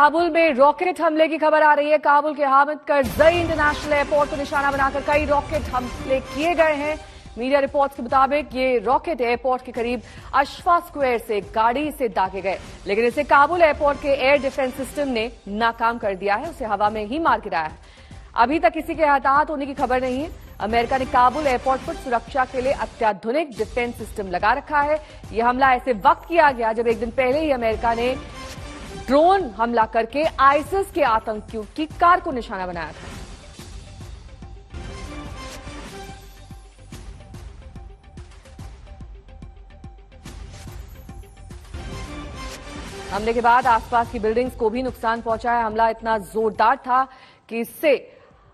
काबुल में रॉकेट हमले की खबर आ रही है। काबुल के हामिद करजई इंटरनेशनल एयरपोर्ट को निशाना बनाकर कई रॉकेट हमले किए गए हैं। मीडिया रिपोर्ट्स के मुताबिक ये रॉकेट एयरपोर्ट के करीब अशफा स्क्वायर से गाड़ी से दागे गए, लेकिन इसे काबुल एयरपोर्ट के एयर डिफेंस सिस्टम ने नाकाम कर दिया है। उसे हवा में ही मार गिराया है। अभी तक किसी के हताहत होने की खबर नहीं है। अमेरिका ने काबुल एयरपोर्ट पर सुरक्षा के लिए अत्याधुनिक डिफेंस सिस्टम लगा रखा है। यह हमला ऐसे वक्त किया गया जब एक दिन पहले ही अमेरिका ने ड्रोन हमला करके आईसिस के आतंकियों की कार को निशाना बनाया था। हमले के बाद आसपास की बिल्डिंग्स को भी नुकसान पहुंचा है। हमला इतना जोरदार था कि इससे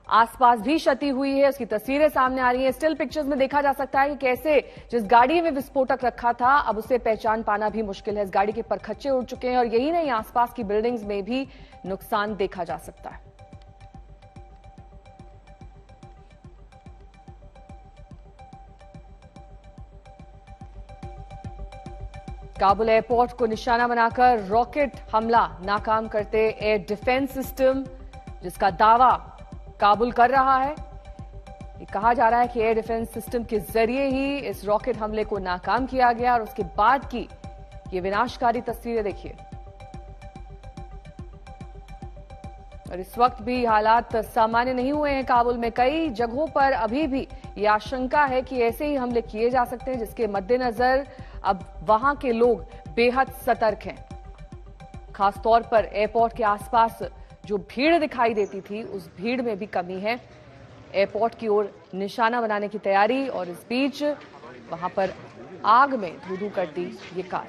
आसपास भी क्षति हुई है। उसकी तस्वीरें सामने आ रही हैं। स्टिल पिक्चर्स में देखा जा सकता है कि कैसे जिस गाड़ी में विस्फोटक रखा था अब उसे पहचान पाना भी मुश्किल है। इस गाड़ी के परखच्चे उड़ चुके हैं और यही नहीं, आसपास की बिल्डिंग्स में भी नुकसान देखा जा सकता है। काबुल एयरपोर्ट को निशाना बनाकर रॉकेट हमला नाकाम करते एयर डिफेंस सिस्टम, जिसका दावा काबुल कर रहा है। ये कहा जा रहा है कि एयर डिफेंस सिस्टम के जरिए ही इस रॉकेट हमले को नाकाम किया गया और उसके बाद की ये विनाशकारी तस्वीरें देखिए। और इस वक्त भी हालात सामान्य नहीं हुए हैं। काबुल में कई जगहों पर अभी भी ये आशंका है कि ऐसे ही हमले किए जा सकते हैं, जिसके मद्देनजर अब वहां के लोग बेहद सतर्क हैं। खासतौर पर एयरपोर्ट के आसपास जो भीड़ दिखाई देती थी, उस भीड़ में भी कमी है। एयरपोर्ट की ओर निशाना बनाने की तैयारी और इस बीच वहां पर आग में धू-धू करती ये कार।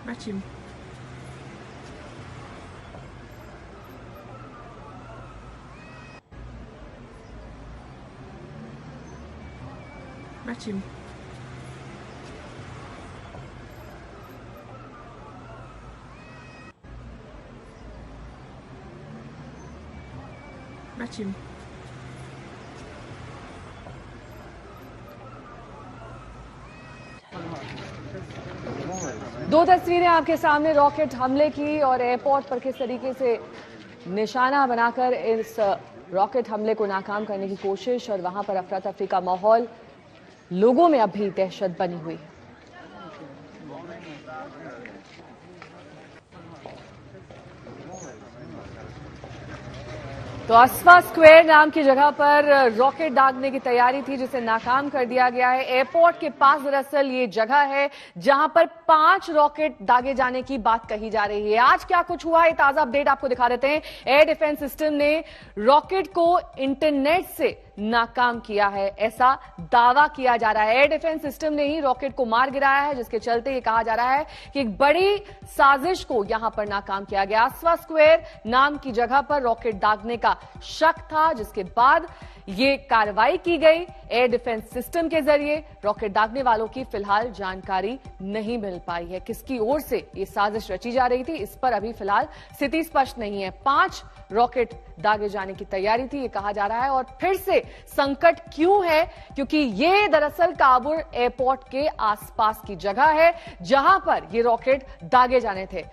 Matthew. Matthew. Matthew. दो तस्वीरें आपके सामने रॉकेट हमले की और एयरपोर्ट पर किस तरीके से निशाना बनाकर इस रॉकेट हमले को नाकाम करने की कोशिश और वहां पर अफरा तफरी का माहौल। लोगों में अभी दहशत बनी हुई है। तो अशफा स्क्वायर नाम की जगह पर रॉकेट दागने की तैयारी थी, जिसे नाकाम कर दिया गया है। एयरपोर्ट के पास दरअसल ये जगह है जहां पर 5 रॉकेट दागे जाने की बात कही जा रही है। आज क्या कुछ हुआ है, ताजा अपडेट आपको दिखा देते हैं। एयर डिफेंस सिस्टम ने रॉकेट को इंटरनेट से नाकाम किया है, ऐसा दावा किया जा रहा है। एयर डिफेंस सिस्टम ने ही रॉकेट को मार गिराया है, जिसके चलते ये कहा जा रहा है कि एक बड़ी साजिश को यहां पर नाकाम किया गया। अशफा स्क्वायर नाम की जगह पर रॉकेट दागने का शक था, जिसके बाद ये कार्रवाई की गई। एयर डिफेंस सिस्टम के जरिए रॉकेट दागने वालों की फिलहाल जानकारी नहीं मिल पाई है। किसकी ओर से ये साजिश रची जा रही थी, इस पर अभी फिलहाल स्थिति स्पष्ट नहीं है। 5 रॉकेट दागे जाने की तैयारी थी, ये कहा जा रहा है। और फिर से संकट क्यों है, क्योंकि ये दरअसल काबुल एयरपोर्ट के आसपास की जगह है जहां पर ये रॉकेट दागे जाने थे।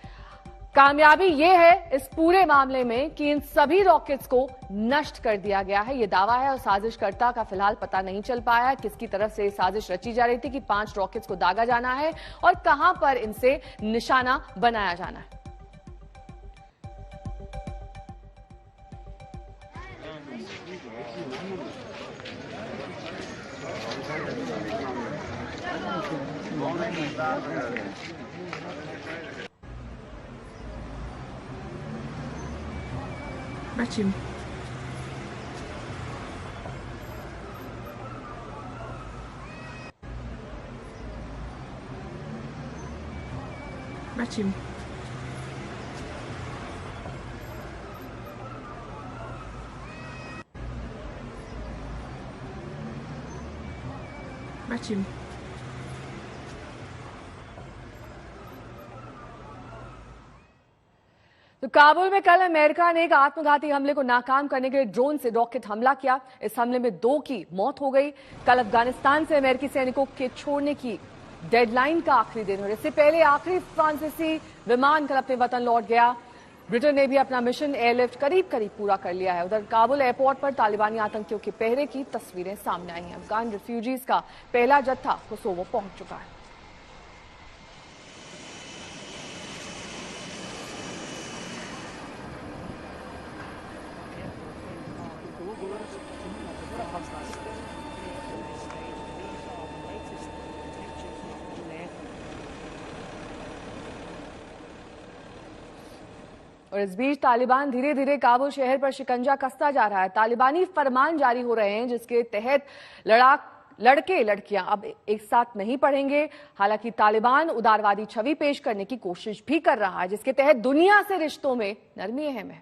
कामयाबी यह है इस पूरे मामले में कि इन सभी रॉकेट्स को नष्ट कर दिया गया है, यह दावा है। और साजिशकर्ता का फिलहाल पता नहीं चल पाया है किसकी तरफ से साजिश रची जा रही थी कि 5 रॉकेट्स को दागा जाना है और कहां पर इनसे निशाना बनाया जाना है। Matthew. Matthew. Matthew. तो काबुल में कल अमेरिका ने एक आत्मघाती हमले को नाकाम करने के लिए ड्रोन से रॉकेट हमला किया। इस हमले में 2 की मौत हो गई। कल अफगानिस्तान से अमेरिकी सैनिकों के छोड़ने की डेडलाइन का आखिरी दिन हो। इससे पहले आखिरी फ्रांसीसी विमान कल अपने वतन लौट गया। ब्रिटेन ने भी अपना मिशन एयरलिफ्ट करीब करीब पूरा कर लिया है। उधर काबुल एयरपोर्ट पर तालिबानी आतंकियों के पहरे की तस्वीरें सामने आई हैं। अफगान रिफ्यूजीज का पहला जत्था कोसोवो पहुंच चुका है। और इस बीच तालिबान धीरे धीरे काबुल शहर पर शिकंजा कसता जा रहा है। तालिबानी फरमान जारी हो रहे हैं जिसके तहत लड़के लड़कियां अब एक साथ नहीं पढ़ेंगे। हालांकि तालिबान उदारवादी छवि पेश करने की कोशिश भी कर रहा है जिसके तहत दुनिया से रिश्तों में नरमी अहम है।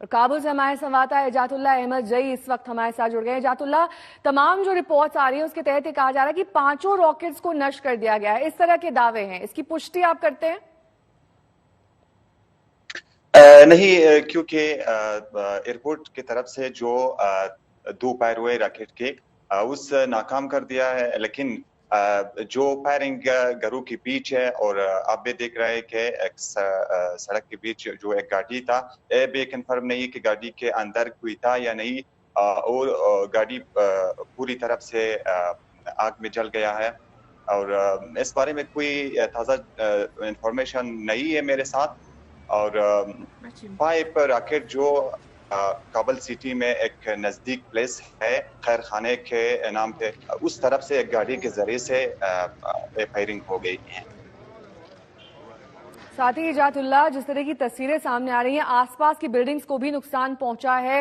और काबुल से हमारे संवाददाता एजातुल्लाह अहमद जई इस वक्त हमारे साथ जुड़ गए। एजातुल्लाह, तमाम जो रिपोर्ट्स आ रही है उसके तहत ये कहा जा रहा है कि 5 रॉकेट्स को नष्ट कर दिया गया है, इस तरह के दावे हैं, इसकी पुष्टि आप करते हैं? नहीं, क्योंकि एयरपोर्ट की तरफ से जो 2 फायर हुए रॉकेट के उस नाकाम कर दिया है, लेकिन जो फायरिंग घरों के बीच है और आप भी देख रहे हैं कि एक सड़क के बीच जो एक गाड़ी था, ये भी कंफर्म नहीं है कि गाड़ी के अंदर कोई था या नहीं, और गाड़ी पूरी तरफ से आग में जल गया है। और इस बारे में कोई ताज़ा इंफॉर्मेशन नहीं है मेरे साथ। और 5 रॉकेट जो काबुल सिटी में एक नजदीक प्लेस है खैर खाने के नाम पे, उस तरफ से एक गाड़ी के जरिए से फायरिंग हो गई है। साथ ही इजातुल्लाह, जिस तरह की तस्वीरें सामने आ रही हैं, आसपास की बिल्डिंग्स को भी नुकसान पहुंचा है।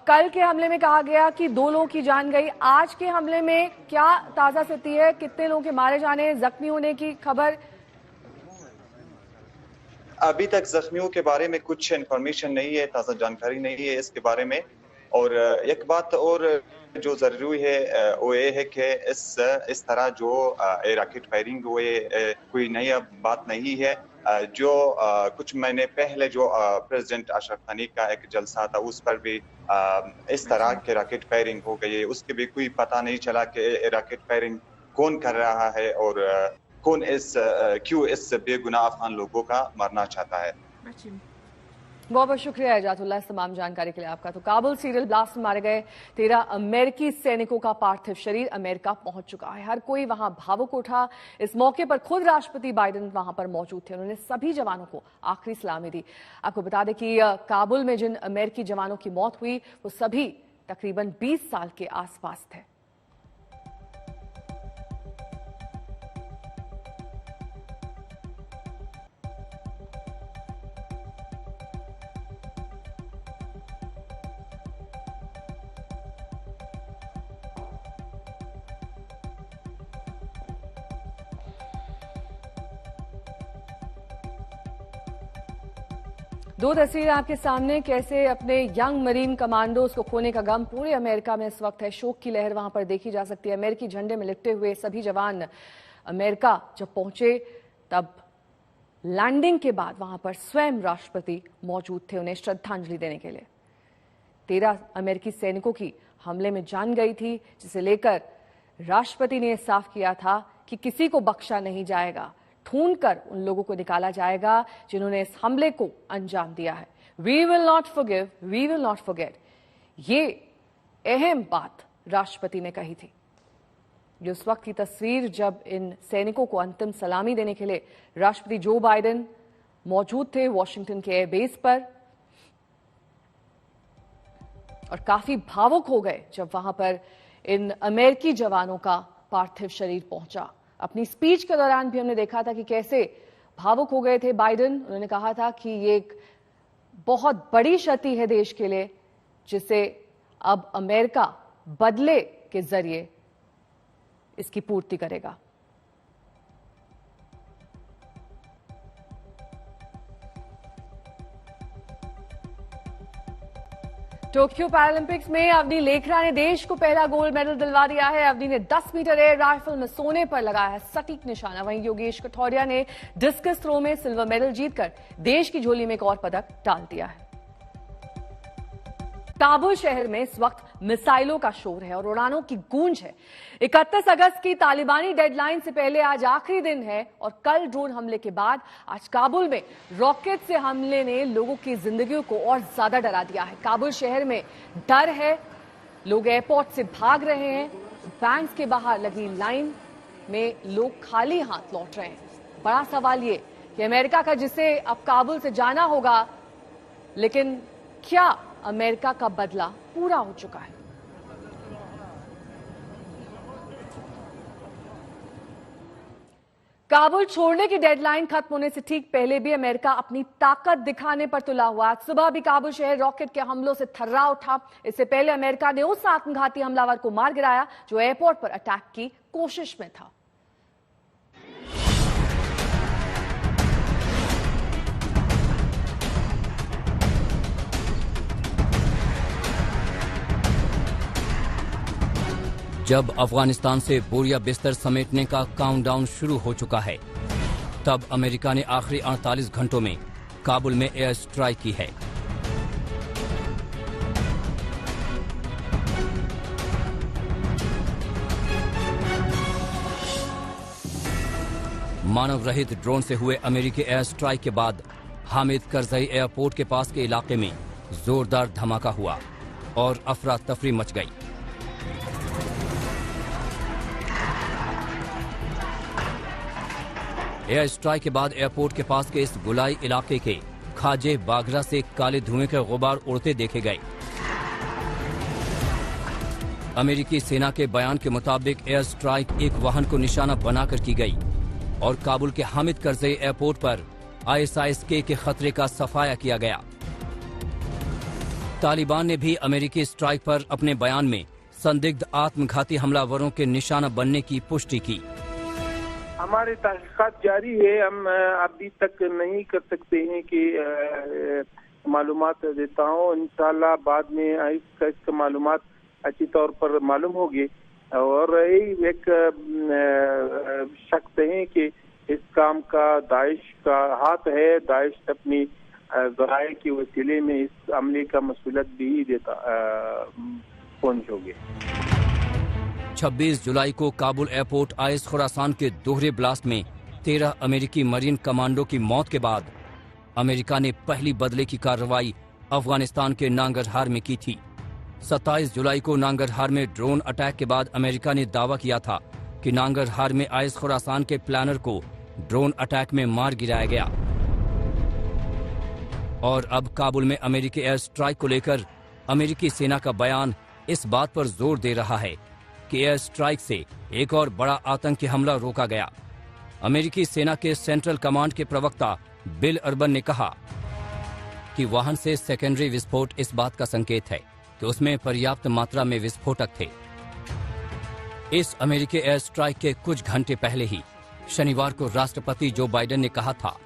कल के हमले में कहा गया कि 2 लोगों की जान गई। आज के हमले में क्या ताजा स्थिति है? कितने लोगों के मारे जाने, जख्मी होने की खबर? अभी तक जख्मियों के बारे में कुछ इन्फॉर्मेशन नहीं है, ताज़ा जानकारी नहीं है इसके बारे में। और एक बात और जो जरूरी है वो ये है कि इस तरह जो रॉकेट फायरिंग हुए कोई नई बात नहीं है। जो कुछ महीने पहले जो प्रेसिडेंट अशरफ गनी का एक जलसा था उस पर भी इस तरह के रॉकेट फायरिंग हो गई है, उसके भी कोई पता नहीं चला कि रॉकेट फायरिंग कौन कर रहा है और कौन क्यों इस बेगुनाह अफगान लोगों का मरना चाहता है। बहुत बहुत शुक्रिया एजातुल्लाह इस तमाम जानकारी के लिए आपका। तो काबुल सीरियल ब्लास्ट में मारे गए 13 अमेरिकी सैनिकों का पार्थिव शरीर अमेरिका पहुंच चुका है। हर कोई वहां भावुक उठा। इस मौके पर खुद राष्ट्रपति बाइडेन वहां पर मौजूद थे। उन्होंने सभी जवानों को आखिरी सलामी दी। आपको बता दें कि काबुल में जिन अमेरिकी जवानों की मौत हुई वो सभी तकरीबन 20 साल के आसपास थे। दो तस्वीरें आपके सामने, कैसे अपने यंग मरीन कमांडोज को खोने का गम पूरे अमेरिका में इस वक्त है। शोक की लहर वहां पर देखी जा सकती है। अमेरिकी झंडे में लिपटे हुए सभी जवान अमेरिका जब पहुंचे तब लैंडिंग के बाद वहां पर स्वयं राष्ट्रपति मौजूद थे उन्हें श्रद्धांजलि देने के लिए। 13 अमेरिकी सैनिकों की हमले में जान गई थी, जिसे लेकर राष्ट्रपति ने साफ किया था कि किसी को बख्शा नहीं जाएगा। ढूंढकर उन लोगों को निकाला जाएगा जिन्होंने इस हमले को अंजाम दिया है। We will not forgive, we will not forget, ये अहम बात राष्ट्रपति ने कही थी। ये उस वक्त की तस्वीर जब इन सैनिकों को अंतिम सलामी देने के लिए राष्ट्रपति जो बाइडेन मौजूद थे वॉशिंगटन के एयरबेस पर, और काफी भावुक हो गए जब वहां पर इन अमेरिकी जवानों का पार्थिव शरीर पहुंचा। अपनी स्पीच के दौरान भी हमने देखा था कि कैसे भावुक हो गए थे बाइडेन। उन्होंने कहा था कि ये एक बहुत बड़ी क्षति है देश के लिए, जिसे अब अमेरिका बदले के जरिए इसकी पूर्ति करेगा। टोक्यो पैरालंपिक्स में अवनी लेखरा ने देश को पहला गोल्ड मेडल दिलवा दिया है। अवनी ने 10 मीटर एयर राइफल में सोने पर लगाया है सटीक निशाना। वहीं योगेश कठौरिया ने डिस्कस थ्रो में सिल्वर मेडल जीतकर देश की झोली में एक और पदक डाल दिया है। काबुल शहर में इस वक्त मिसाइलों का शोर है और उड़ानों की गूंज है। 31 अगस्त की तालिबानी डेडलाइन से पहले आज आखिरी दिन है और कल ड्रोन हमले के बाद आज काबुल में रॉकेट से हमले ने लोगों की जिंदगियों को और ज्यादा डरा दिया है। काबुल शहर में डर है, लोग एयरपोर्ट से भाग रहे हैं। बैंक के बाहर लगी लाइन में लोग खाली हाथ लौट रहे हैं। बड़ा सवाल ये कि अमेरिका का जिसे अब काबुल से जाना होगा, लेकिन क्या अमेरिका का बदला पूरा हो चुका है? काबुल छोड़ने की डेडलाइन खत्म होने से ठीक पहले भी अमेरिका अपनी ताकत दिखाने पर तुला हुआ। आज सुबह भी काबुल शहर रॉकेट के हमलों से थर्रा उठा। इससे पहले अमेरिका ने उस आत्मघाती हमलावर को मार गिराया जो एयरपोर्ट पर अटैक की कोशिश में था। जब अफगानिस्तान से बोरिया बिस्तर समेटने का काउंटडाउन शुरू हो चुका है, तब अमेरिका ने आखिरी 48 घंटों में काबुल में एयर स्ट्राइक की है। मानव रहित ड्रोन से हुए अमेरिकी एयर स्ट्राइक के बाद हामिद करजई एयरपोर्ट के पास के इलाके में जोरदार धमाका हुआ और अफरा तफरी मच गई। एयर स्ट्राइक के बाद एयरपोर्ट के पास के इस गुलाई इलाके के खाजे बागरा से काले धुएं के गुबार उड़ते देखे गए। अमेरिकी सेना के बयान के मुताबिक एयर स्ट्राइक एक वाहन को निशाना बनाकर की गई और काबुल के हामिद करजई एयरपोर्ट पर ISIS-K के खतरे का सफाया किया गया। तालिबान ने भी अमेरिकी स्ट्राइक पर अपने बयान में संदिग्ध आत्मघाती हमलावरों के निशाना बनने की पुष्टि की। हमारी तहकीकात जारी है। हम अभी तक नहीं कर सकते हैं कि मालूमात देता हूँ। इंशाल्लाह बाद में इसका मालूमात अच्छी तौर पर मालूम होगी और यही एक शक है कि इस काम का दाइश का हाथ है। दाइश अपनी ज़राए के वसीले में इस हमले का मसूलियत भी देता पहुंचोगे। 26 जुलाई को काबुल एयरपोर्ट आइस खुरासान के दोहरे ब्लास्ट में 13 अमेरिकी मरीन कमांडो की मौत के बाद अमेरिका ने पहली बदले की कार्रवाई अफगानिस्तान के नांगरहार में की थी। 27 जुलाई को नांगरहार में ड्रोन अटैक के बाद अमेरिका ने दावा किया था कि नांगरहार में आइस खुरासान के प्लानर को ड्रोन अटैक में मार गिराया गया। और अब काबुल में अमेरिकी एयर स्ट्राइक को लेकर अमेरिकी सेना का बयान इस बात पर जोर दे रहा है कि एयर स्ट्राइक से एक और बड़ा आतंकी हमला रोका गया। अमेरिकी सेना के सेंट्रल कमांड के प्रवक्ता बिल अर्बन ने कहा कि वाहन से सेकेंडरी विस्फोट इस बात का संकेत है कि उसमें पर्याप्त मात्रा में विस्फोटक थे। इस अमेरिकी एयर स्ट्राइक के कुछ घंटे पहले ही शनिवार को राष्ट्रपति जो बाइडेन ने कहा था